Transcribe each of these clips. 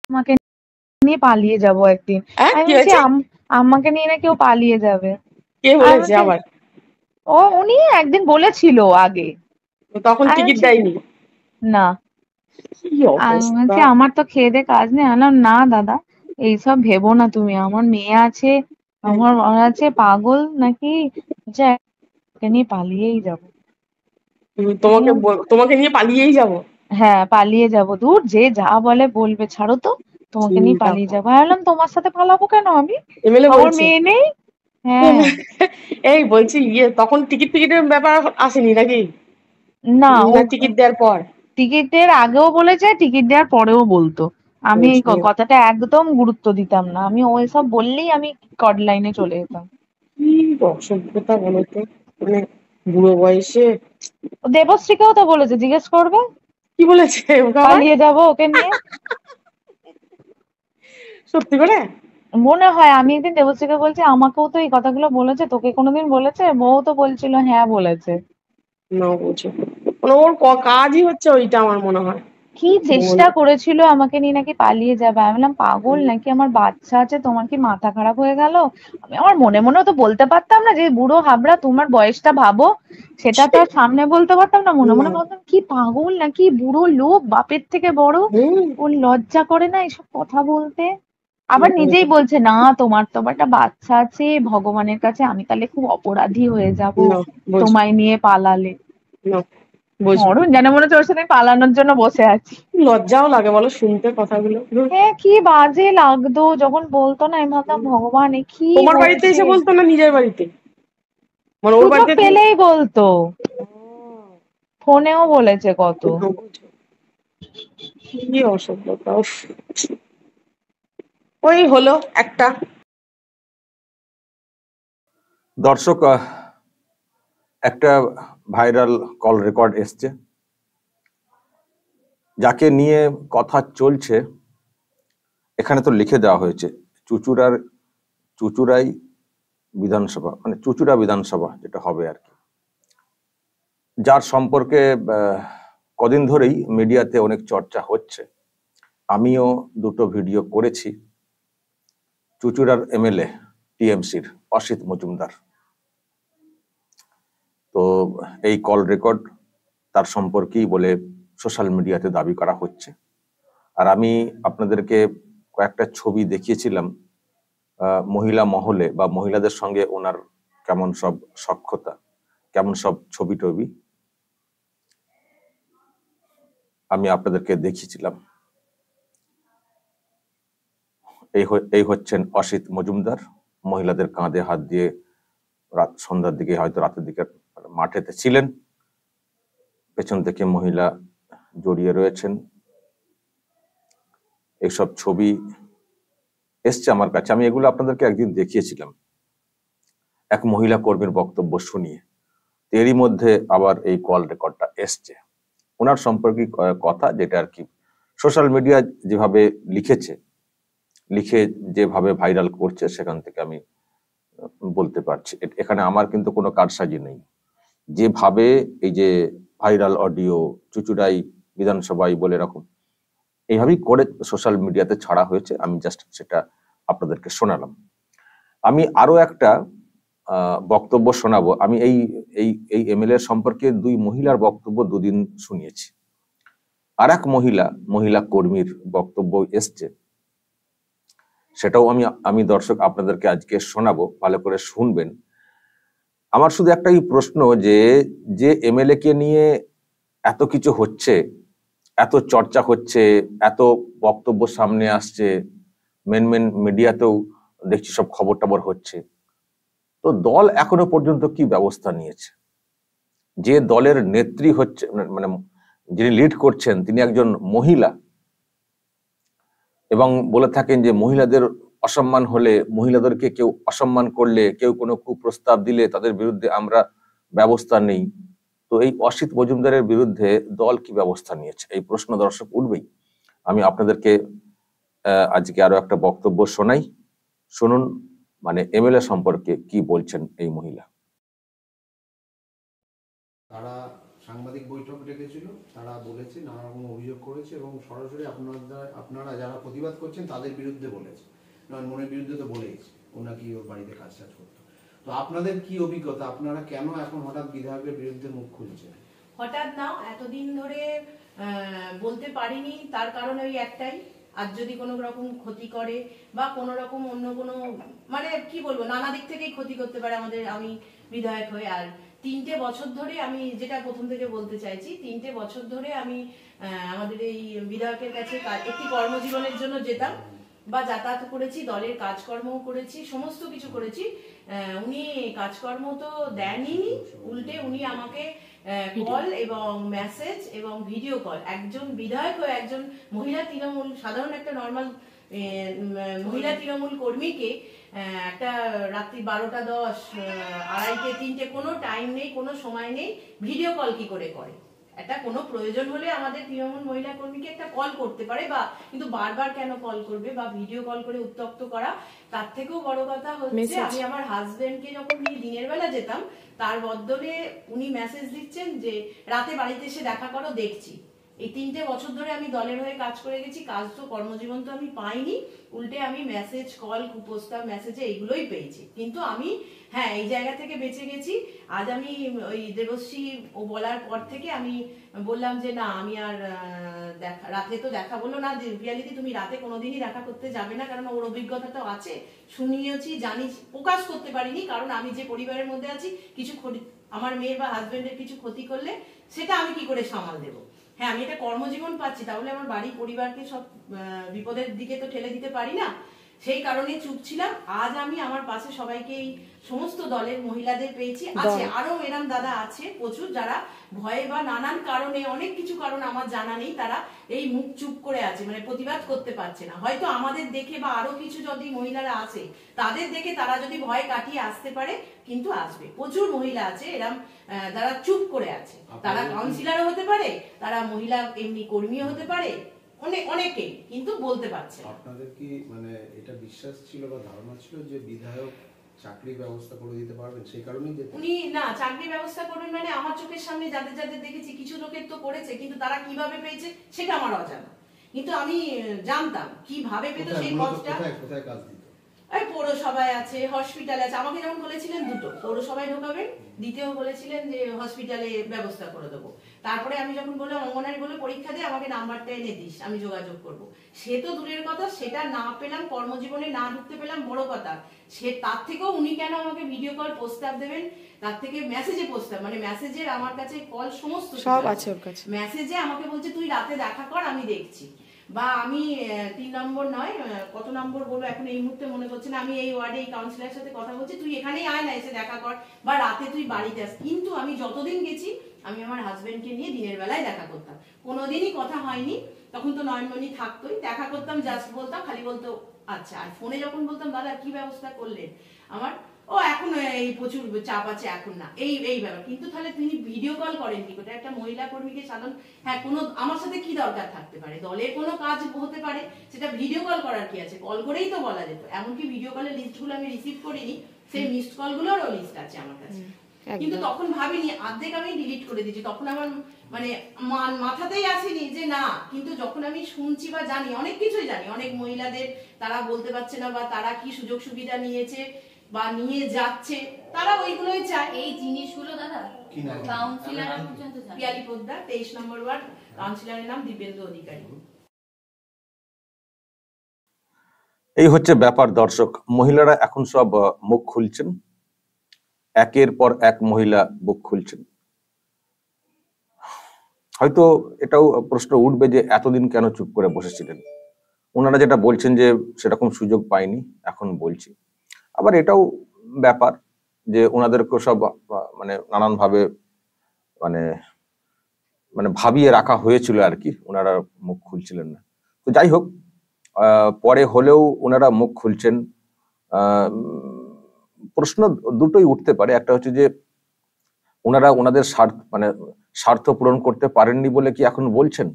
আমাকে নিয়ে পালিয়ে যাবো একদিন। আমি কি বলছি হয়েছে? আমাকে নিয়ে না কেউ পালিয়ে যাবে। কে আমি বলেছে বলছি আবার? উনি একদিন বলেছিল আগে। তখন আমি টিকিট বলছি দেয়নি? না। কি আমি অবস্থা! বলছি আমার তো খেয়ে দেয়ে কাজ নেই। আনলাম না দাদা, এইসব ভেবো না তুমি, আমার মেয়ে আছে, হ্যাঁ, আমার বর আছে, পাগল নাকি? বলছে ওকে নিয়ে পালিয়েই যাবো। আমি বললাম, তোমাকে নিয়ে পালিয়েই যাব? হ্যাঁ পালিয়ে যাবো, দূর যে যা বলে বলবে, ছাড়ো তো, তোমাকে নিয়ে চিন্তা পালিয়ে কর। যাবো। আমি বললাম তোমার সাথে পালাবো কেন আমি, এমএলএ আমার বলছে? মেয়ে নেই। হ্যাঁ। এই বলছি, তখন টিকিটের ব্যাপার আসেনি নাকি? না ও না, টিকিট দেওয়ার পর? টিকিটের আগেও বলেছে, টিকিট দেওয়ার পরেও বলতো। আমি এই বলছে কথাটা একদম গুরুত্ব দিতাম না, আমি ওই সব বললেই আমি কড লাইনে চলে যেতাম। কি অসভ্যতা বলতো, মানে বুড়ো বয়সে! ও দেবশ্রীকেও তো বলেছে, জিজ্ঞেস করবে, কি বলেছে ওকে আবার? পালিয়ে যাবো ওকে নিয়ে। সত্যি করে? মনে হয় আমি একদিন দেবশ্রীকে বলছি আমাকেও তো এই কথাগুলো বলেছে, তোকে কোনোদিন বলেছে? বউ তো বলছিল হ্যাঁ বলেছে। না, বলছে মানে ওর কাজই হচ্ছে ওইটা, আমার মনে হয়। কি বল। চেষ্টা করেছিল আমাকে নিয়ে নাকি পালিয়ে যাবে। আমি বললাম পাগল নাকি, আমার বাচ্চা আছে, তোমার কি মাথা খারাপ হয়ে গেল? আমি আমার মনে মনেও তো বলতে পারতাম না যে বুড়ো হাবড়া, তোমার বয়সটা ভাবো, সেটা তো আর সামনে বলতে পারতাম না, মনে মনে না। বলতাম কি পাগল নাকি, বুড়ো লোক, বাপের থেকে বড়, হুম। ওর লজ্জা করে না এসব কথা বলতে? আবার নিজেই বলছে না তোমার তো আবার একটা বাচ্চা আছে, ভগবানের কাছে আমি তাহলে খুব অপরাধী হয়ে যাব না, বলছো? তোমায় নিয়ে পালালে। না, বলছো? মরণ যেন মনে হচ্ছে ওর সাথে পালানোর জন্য বসে আছি। লজ্জাও লাগে বলো শুনতে কথাগুলো। হ্যাঁ কি বাজে লাগতো যখন বলতো না, আমি ভাবতাম ভগবান এ কি তোমার বাড়িতে বলছে। এসে বলতো না নিজের বাড়িতে? মানে ওর সুযোগ বাড়িতে পেলেই বলতো, ও, ফোনেও বলেছে কত। বুঝো। কি অসভ্যতা, উফ। ওই হলো একটা। দর্শক, একটা ভাইরাল কল রেকর্ড এসছে, যাকে নিয়ে কথা চলছে। এখানে তো লিখে দেওয়া হয়েছে চুচুড়াই বিধানসভা, মানে চুচুড়া বিধানসভা যেটা হবে আর কি, যার সম্পর্কে কদিন ধরেই মিডিয়াতে অনেক চর্চা হচ্ছে। আমিও দুটো ভিডিও করেছি। চুচুড়ার এমএলএ টিএমসির অসিত মজুমদার, তো এই কল রেকর্ড তার সম্পর্কেই বলে সোশ্যাল মিডিয়াতে দাবি করা হচ্ছে। আর আমি আপনাদেরকে কয়েকটা ছবি দেখিয়েছিলাম মহিলা মহলে বা মহিলাদের সঙ্গে ওনার কেমন সব সখ্যতা, কেমন সব ছবি টবি আমি আপনাদেরকে দেখিয়েছিলাম। এই হচ্ছেন অসিত মজুমদার, মহিলাদের কাঁধে হাত দিয়ে রাত সন্ধ্যার দিকে, হয়তো রাতের দিকে মাঠেতে ছিলেন, পেছন থেকে মহিলা জড়িয়ে রয়েছেন। এইসব ছবি এসছে আমার কাছে, আমি এগুলো আপনাদেরকে একদিন দেখিয়েছিলাম এক মহিলা কর্মীর বক্তব্য শুনিয়ে। এরই মধ্যে আবার এই কল রেকর্ডটা এসছে ওনার সম্পর্কে কথা, যেটা আর কি সোশ্যাল মিডিয়া যেভাবে লিখে যেভাবে ভাইরাল করছে, সেখান থেকে আমি বলতে পারছি। এখানে আমার কিন্তু কোনো কারসাজি নেই। যেভাবে এই যে ভাইরাল অডিও চুচুড়াই বিধানসভায় বলে এরকম এইভাবেই করে সোশ্যাল মিডিয়াতে ছাড়া হয়েছে, আমি জাস্ট সেটা আপনাদেরকে শোনালাম। আমি আরো একটা বক্তব্য শোনাবো। আমি এই এই এই এমএলএ সম্পর্কে দুই মহিলার বক্তব্য দুদিন শুনিয়েছি। আর এক মহিলা কর্মীর বক্তব্য এসছে, সেটাও আমি দর্শক আপনাদেরকে আজকে শোনাবো, ভালো করে শুনবেন। আমার শুধু একটাই প্রশ্ন, যে এমএলএ কে নিয়ে এত কিছু হচ্ছে, এত চর্চা হচ্ছে, এত বক্তব্য সামনে আসছে, মেন মিডিয়াতেও দেখছি সব খবর টবর হচ্ছে, তো দল এখনো পর্যন্ত কি ব্যবস্থা নিয়েছে? যে দলের নেত্রী হচ্ছে, মানে যিনি লিড করছেন, তিনি একজন মহিলা, এবং বলে থাকেন যে মহিলাদের অসম্মান হলে, মহিলাদেরকে কেউ অসম্মান করলে, কেউ কোনো কুপ্রস্তাব দিলে তাদের বিরুদ্ধে আমরা ব্যবস্থা নেই। তো এই অসিত মজুমদারের বিরুদ্ধে দল কি ব্যবস্থা নিয়েছে, এই প্রশ্ন দর্শক উঠবেই। আমি আপনাদেরকে আজকে আরো একটা বক্তব্য শোনাই, শুনুন মানে এমএলএ সম্পর্কে কি বলছেন এই মহিলা। তারা সাংবাদিক বৈঠক ডেকেছিল, তারা বলেছে নানা রকম অভিযোগ করেছে এবং সরাসরি আপনারা যারা প্রতিবাদ করছেন তাদের বিরুদ্ধে বলেছে। নয়নমণির বিরুদ্ধে তো বলেইছে, ও নাকি ওর বাড়িতে কাজ করতো। তো আপনাদের কি অভিজ্ঞতা, আপনারা কেন এখন হঠাৎ বিধায়কের বিরুদ্ধে মুখ খুলছেন? হঠাৎ না, এতদিন ধরে বলতে পারিনি, তার কারণ ওই একটাই, আর যদি কোনো রকম ক্ষতি করে বা কোনো রকম অন্য কোনো মানে কি বলবো নানা দিক থেকেই ক্ষতি করতে পারে আমাদের, আমি বিধায়ক হয়ে। আর 3টে বছর ধরে আমি যেটা প্রথম থেকে বলতে চাইছি, 3টে বছর ধরে আমি আমাদের এই বিধায়কের কাছে একটি কর্মজীবনের জন্য যেতাম বা যাতায়াত করেছি, দলের কাজকর্মও করেছি, সমস্ত কিছু করেছি। উনি কাজকর্ম তো দেনই, উল্টে উনি আমাকে কল এবং মেসেজ এবং ভিডিও কল, একজন বিধায়ক ও একজন মহিলা তৃণমূল, সাধারণ একটা নর্মাল মহিলা তৃণমূল কর্মীকে একটা রাত্রি 12টা 10, 2:30, 3টে কোনো টাইম নেই, কোনো সময় নেই, ভিডিও কল কি করে করে? একটা কোনো প্রয়োজন হলে আমাদের তৃণমূল মহিলা কর্মীকে একটা কল করতে পারে, বা কিন্তু বারবার কেন কল করবে বা ভিডিও কল করে উত্তক্ত করা? তার থেকেও বড় কথা হচ্ছে আমি আমার হাজবেন্ডকে যখন দিনের বেলা যেতাম, তার বদলে উনি মেসেজ দিচ্ছেন যে রাতে বাড়িতে এসে দেখা করো, দেখছি। এই 3টে বছর ধরে আমি দলের হয়ে কাজ করে গেছি, কাজ তো কর্মজীবন তো আমি পাইনি, উল্টে আমি মেসেজ কল কুপ্রস্তাব মেসেজে এইগুলোই পেয়েছি। কিন্তু আমি হ্যাঁ এই জায়গা থেকে বেঁচে গেছি। আজ আমি ওই দেবশ্রী ও বলার পর থেকে আমি বললাম যে না, আমি আর রাতে তো দেখা বললো না, রিয়ালিটি তুমি রাতে কোনোদিনই দেখা করতে যাবে না, কারণ ওর অভিজ্ঞতা তো আছে, শুনিয়েছি, জানি, প্রকাশ করতে পারিনি, কারণ আমি যে পরিবারের মধ্যে আছি, কিছু আমার মেয়ের বা হাজবেন্ডের কিছু ক্ষতি করলে সেটা আমি কি করে সামাল দেবো? হ্যাঁ আমি এটা কর্মজীবন পাচ্ছি, তাহলে আমার বাড়ি পরিবারকে সব বিপদের দিকে তো ঠেলে দিতে পারি না, সেই কারণে চুপ ছিলাম। আজ আমি আমার পাশে সবাইকে, সমস্ত দলের মহিলাদের পেয়েছি, আছে আরো এরম দাদা আছে প্রচুর, যারা ভয়ে বা নানান কারণে, অনেক কিছু কারণ আমার জানা নেই, তারা এই মুখ চুপ করে আছে, মানে প্রতিবাদ করতে পারছে না। হয়তো আমাদের দেখে বা আরো কিছু যদি মহিলারা আসে তাদের দেখে তারা যদি ভয় কাটিয়ে আসতে পারে, কিন্তু আসবে। প্রচুর মহিলা আছে এরম যারা চুপ করে আছে, তারা কাউন্সিলরও হতে পারে, তারা মহিলা এমনি কর্মীও হতে পারে, অনেকেই, কিন্তু বলতে পারছে। আপনাদের কি মানে এটা বিশ্বাস ছিল বা ধারণা ছিল যে বিধায়ক চাকরির ব্যবস্থা করে দিতে পারবেন, সেই কারণেই উনি না চাকরির ব্যবস্থা করবেন? মানে আমার চোখের সামনে যাদের যাদের দেখেছি, কিছু লোকের তো করেছে, কিন্তু তারা কিভাবে পেয়েছে সেটা আমার অজানা, কিন্তু আমি জানতাম কিভাবে পেতো সেই পদটা। কোথায় কাজ দিত? এই পৌরসভায় আছে, হসপিটালে আছে। আমাকে যেমন বলেছিলেন দুটো, পৌরসভায় ঢোকাবেন, দ্বিতীয় বলেছিলেন যে হসপিটালে ব্যবস্থা করে দেবো। তারপরে আমি যখন বললাম অঙ্গনারী বলে পরীক্ষা দিয়ে আমাকে নাম্বারটা এনে দিস, আমি যোগাযোগ করব, সে তো দূরের কথা, সেটা না পেলাম, কর্মজীবনে না ঢুকতে পেলাম, বড় কথা। সে তার থেকেও উনি কেন আমাকে ভিডিও কল প্রস্তাব দেবেন, তার থেকে মেসেজে প্রস্তাব, মানে মেসেজের আমার কাছে কল সমস্ত সব আছে ওর কাছে, মেসেজে আমাকে বলছে তুই রাতে দেখা কর, আমি দেখছি। বা আমি 3 নম্বর নয়, কত নম্বর বলবো এখন এই মুহূর্তে মনে করছে না, আমি এই ওয়ার্ডে এই কাউন্সিলরের সাথে কথা বলছি, তুই এখানেই আয় না, এসে দেখা কর, বা রাতে তুই বাড়িতে আস। কিন্তু আমি যতদিন গেছি, আমি আমার হাজবেন্ডকে নিয়ে দিনের বেলায় দেখা করতাম, কোনোদিনই কথা হয়নি। তখন তো নয়নমণি থাকতোই, দেখা করতাম, জাস্ট বলতাম, খালি বলতো আচ্ছা। আর ফোনে যখন বলতাম দাদা কি ব্যবস্থা করলেন, আমার ও এখন এই প্রচুর চাপ আছে, এখন না, এই ব্যাপার। কিন্তু তাহলে তিনি ভিডিও কল করেন কি করে একটা মহিলা কর্মীকে? সাধারণ হ্যাঁ কোনো আমার সাথে কি দরকার থাকতে পারে, দলের কোনো কাজ হতে পারে, সেটা ভিডিও কল করার কি আছে? কল করেই তো বলা যেত। এমনকি ভিডিও কলের লিস্টগুলো আমি রিসিভ করিনি, সেই মিসড কলগুলোরও লিস্ট আছে আমার কাছে, কিন্তু তখন ভাবিনি, অর্ধেক আমি ডিলিট করে দিয়েছি। তখন আমার মানে মাথাতেই আসেনি যে না, কিন্তু যখন আমি শুনছি বা জানি, অনেক কিছুই জানি, অনেক মহিলাদের তারা বলতে পারছে না, বা তারা কি সুযোগ সুবিধা নিয়েছে বা নিয়ে যাচ্ছে, তারা ওইগুলোই চায়। এই জিনিসগুলো দাদা কাউন্সিলর পর্যন্ত জানে। পিয়ালি পোদ্দার, 23 নম্বর ওয়ার্ড, কাউন্সিলরের নাম দিব্যেন্দু অধিকারী। এই হচ্ছে ব্যাপার দর্শক, মহিলারা এখন সব মুখ খুলছেন, একের পর এক মহিলা মুখ খুলছেন। হয়তো এটাও প্রশ্ন উঠবে যে এতদিন কেন চুপ করে বসেছিলেন। ওনারা যেটা বলছেন যে সেরকম সুযোগ পাইনি, এখন বলছি। আবার এটাও ব্যাপার যে ওনাদেরকে সব মানে নানান ভাবে মানে মানে ভাবিয়ে রাখা হয়েছিল আর কি, ওনারা মুখ খুলছিলেন না। তো যাই হোক, পরে হলেও ওনারা মুখ খুলছেন। প্রশ্ন দুটোই উঠতে পারে, একটা হচ্ছে যে ওনারা ওনাদের স্বার্থ পূরণ করতে পারেননি বলে কি এখন বলছেন,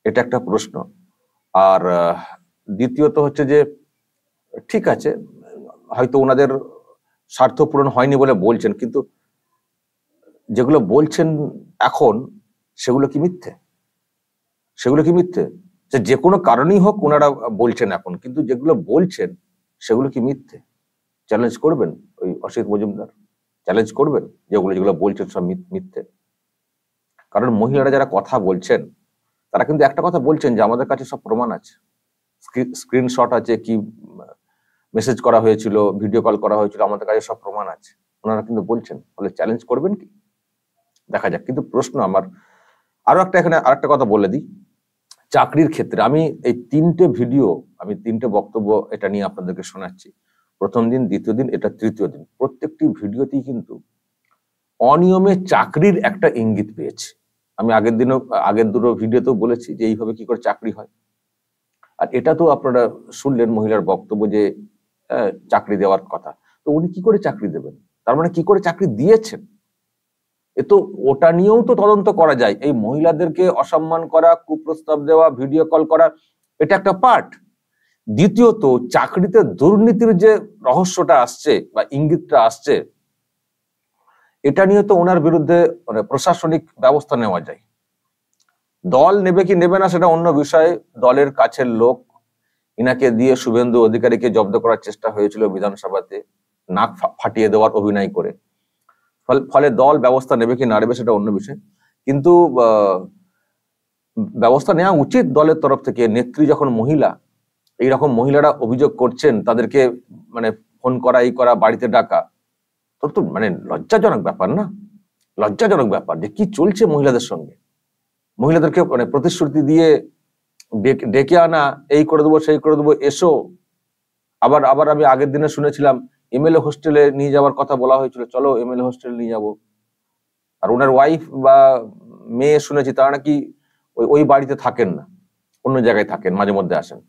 এটা একটা প্রশ্ন। আর দ্বিতীয়ত হচ্ছে যে ঠিক আছে, হয়তো ওনাদের স্বার্থ পূরণ হয়নি বলে বলছেন, কিন্তু যেগুলো বলছেন এখন সেগুলো কি মিথ্যে? সেগুলো কি মিথ্যে? যে কোনো কারণেই হোক ওনারা বলছেন এখন, কিন্তু যেগুলো বলছেন সেগুলো কি মিথ্যে? চ্যালেঞ্জ করবেন ওই অসিত মজুমদার? চ্যালেঞ্জ করবেন যেগুলো বলছেন সব মিথ্যে? কারণ মহিলারা যারা কথা বলছেন তারা কিন্তু একটা কথা বলছেন যে আমাদের কাছে সব প্রমাণ আছে, স্ক্রিনশট আছে, কি মেসেজ করা হয়েছিল, ভিডিও কল করা হয়েছিল, আমাদের কাছে সব প্রমাণ আছে, ওনারা কিন্তু বলছেন। ফলে চ্যালেঞ্জ করবেন কি? দেখা যাক। কিন্তু প্রশ্ন আমার আরো একটা, এখানে আরেকটা কথা বলে দিই, চাকরির ক্ষেত্রে আমি এই 3টে ভিডিও, আমি 3টে বক্তব্য এটা নিয়ে আপনাদেরকে শোনাচ্ছি। প্রথম দিন, দ্বিতীয় দিন, এটা তৃতীয় দিন। প্রত্যেকটি ভিডিওতেই কিন্তু অনিয়মে চাকরির একটা ইঙ্গিত পেয়েছি। আমি আগের দুটো ভিডিওতেও বলেছি যে এইভাবে কি করে চাকরি হয়। আর এটা তো আপনারা শুনলেন মহিলার বক্তব্য যে চাকরি দেওয়ার কথা। তো উনি কি করে চাকরি দেবেন? তার মানে কি করে চাকরি দিয়েছেন? এ তো ওটা নিয়েও তো তদন্ত করা যায়। এই মহিলাদেরকে অসম্মান করা, কুপ্রস্তাব দেওয়া, ভিডিও কল করা, এটা একটা পার্ট। দ্বিতীয়ত, চাকরিতে দুর্নীতির যে রহস্যটা আসছে বা ইঙ্গিতটা আসছে, এটা নিয়ে তো ওনার বিরুদ্ধে মানে প্রশাসনিক ব্যবস্থা নেওয়া যায়। দল নেবে কি নেবে না সেটা অন্য বিষয়। দলের কাছের লোক, ইনাকে দিয়ে শুভেন্দু অধিকারীকে জব্দ করার চেষ্টা হয়েছিল বিধানসভাতে, নাক ফাটিয়ে দেওয়ার অভিনয় করে। ফলে দল ব্যবস্থা নেবে কি না নেবে সেটা অন্য বিষয়, কিন্তু ব্যবস্থা নেওয়া উচিত দলের তরফ থেকে। নেত্রী যখন মহিলা, এইরকম মহিলারা অভিযোগ করছেন, তাদেরকে মানে ফোন করা, এই করা, বাড়িতে ডাকা, তো মানে লজ্জাজনক ব্যাপার না? লজ্জাজনক ব্যাপার যে কি চলছে মহিলাদের সঙ্গে। মহিলাদেরকে মানে প্রতিশ্রুতি দিয়ে ডেকে আনা, এই করে দেবো, সেই করে দেবো, এসো। আবার আমি আগের দিনে শুনেছিলাম এমএলএ হোস্টেলে নিয়ে যাওয়ার কথা বলা হয়েছিল, চলো এমএলএ হোস্টেলে নিয়ে যাবো। আর ওনার ওয়াইফ বা মেয়ে শুনেছি তারা নাকি ওই বাড়িতে থাকেন না, অন্য জায়গায় থাকেন, মাঝে মধ্যে আসেন।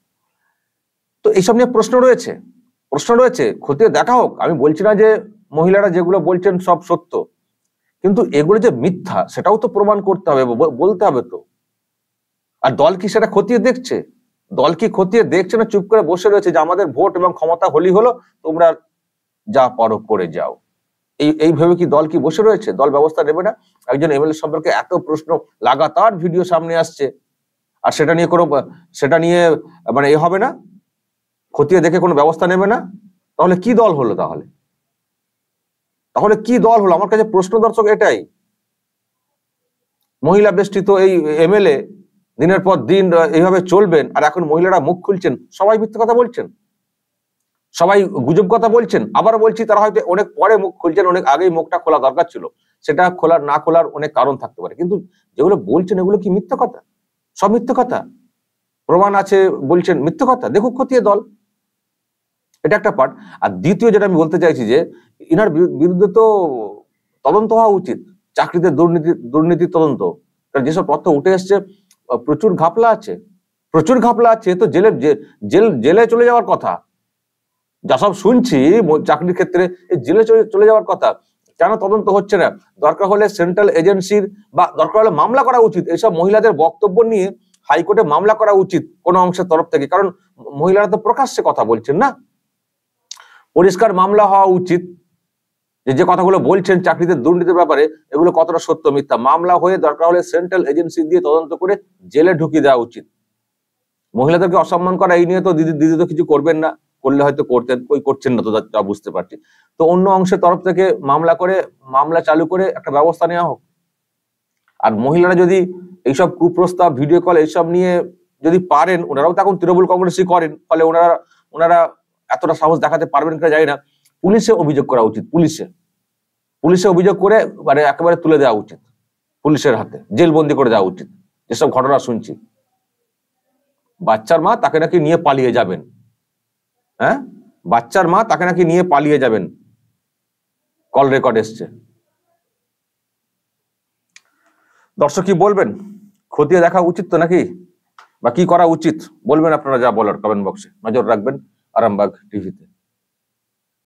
তো এইসব নিয়ে প্রশ্ন রয়েছে, খতিয়ে দেখা হোক। আমি বলছি না যে মহিলারা যেগুলো বলছেন সব সত্য, কিন্তু এগুলো যে মিথ্যা সেটাও তো প্রমাণ করতে হবে, বলতে হবে তো। আর দল কি সেটা খতিয়ে দেখছে? দল কি খতিয়ে দেখছে না চুপ করে বসে রয়েছে যে আমাদের ভোট এবং ক্ষমতা হলো, তোমরা যা পারো করে যাও? এইভাবে কি দল কি বসে রয়েছে? দল ব্যবস্থা নেবে না? একজন এমএলএ সম্পর্কে এত প্রশ্ন, লাগাতার ভিডিও সামনে আসছে, আর সেটা নিয়ে মানে হবে না, খতিয়ে দেখে কোনো ব্যবস্থা নেবে না? তাহলে কি দল হলো? তাহলে কি দল হলো? আমার কাছে প্রশ্ন, দর্শক, এটাই। মহিলা বেষ্টিত এই এমএলএ দিনের পর দিন এইভাবে চলবেন, আর এখন মহিলারা মুখ খুলছেন, সবাই মিথ্যে কথা বলছেন, সবাই গুজব কথা বলছেন। আবার বলছি, তারা হয়তো অনেক পরে মুখ খুলছেন, অনেক আগেই মুখটা খোলা দরকার ছিল। সেটা না খোলার অনেক কারণ থাকতে পারে, কিন্তু যেগুলো বলছেন এগুলো কি মিথ্যে কথা? সব মিথ্যে কথা, প্রমাণ আছে বলছেন, মিথ্যে কথা। দেখুক খতিয়ে দল, এটা একটা পার্ট। আর দ্বিতীয় যেটা আমি বলতে চাইছি যে ইনার বিরুদ্ধে তো তদন্ত হওয়া উচিত, চাকরিতে দুর্নীতির তদন্ত। কারণ যেসব তথ্য উঠে এসছে, প্রচুর ঘাপলা আছে। তো জেলে চলে যাওয়ার কথা, যা সব শুনছি চাকরির ক্ষেত্রে, জেলে চলে যাওয়ার কথা। কেন তদন্ত হচ্ছে না? দরকার হলে সেন্ট্রাল এজেন্সির বা দরকার হলে মামলা করা উচিত। এইসব মহিলাদের বক্তব্য নিয়ে হাইকোর্টে মামলা করা উচিত কোন অংশের তরফ থেকে, কারণ মহিলারা তো প্রকাশ্যে কথা বলছেন না। পরিষ্কার মামলা হওয়া উচিত যে কথাগুলো বলছেন চাকরিতে দুর্নীতির ব্যাপারে, এগুলো কতটা সত্য মিথ্যা। মামলা হয়ে দরকার হলে সেন্ট্রাল এজেন্সি দিয়ে তদন্ত করে জেলে ঢুকিয়ে দেওয়া উচিত। মহিলাদেরকে অসম্মান করা, এই নিয়ে তো দিদি তো কিছু করবেন না, করলে হয়তো করতেন, করছেন না তো, তা বুঝতে পারছি। তো অন্য অংশের তরফ থেকে মামলা চালু করে একটা ব্যবস্থা নেওয়া হোক। আর মহিলারা যদি এইসব কুপ্রস্তাব, ভিডিও কল, এইসব নিয়ে যদি পারেন, ওনারাও তো এখন তৃণমূল কংগ্রেসই করেন, ফলে ওনারা এতটা সাহস দেখাতে পারবেন কিনা জানি না। পুলিশে অভিযোগ করা উচিত, পুলিশে অভিযোগ করে মানে একেবারে তুলে দেওয়া উচিত, পুলিশের হাতে জেলবন্দি করে দেওয়া উচিত। যেসব ঘটনা শুনছি, বাচ্চার মা তাকে নাকি নিয়ে পালিয়ে যাবেন, বাচ্চার মা তাকে নাকি নিয়ে পালিয়ে যাবেন, কল রেকর্ড এসছে। দর্শক কি বলবেন? খতিয়ে দেখা উচিত তো নাকি, বা কি করা উচিত বলবেন আপনারা, যা বলার কমেন্ট বক্সে। নজর রাখবেন আরামবাগ টিভিতে।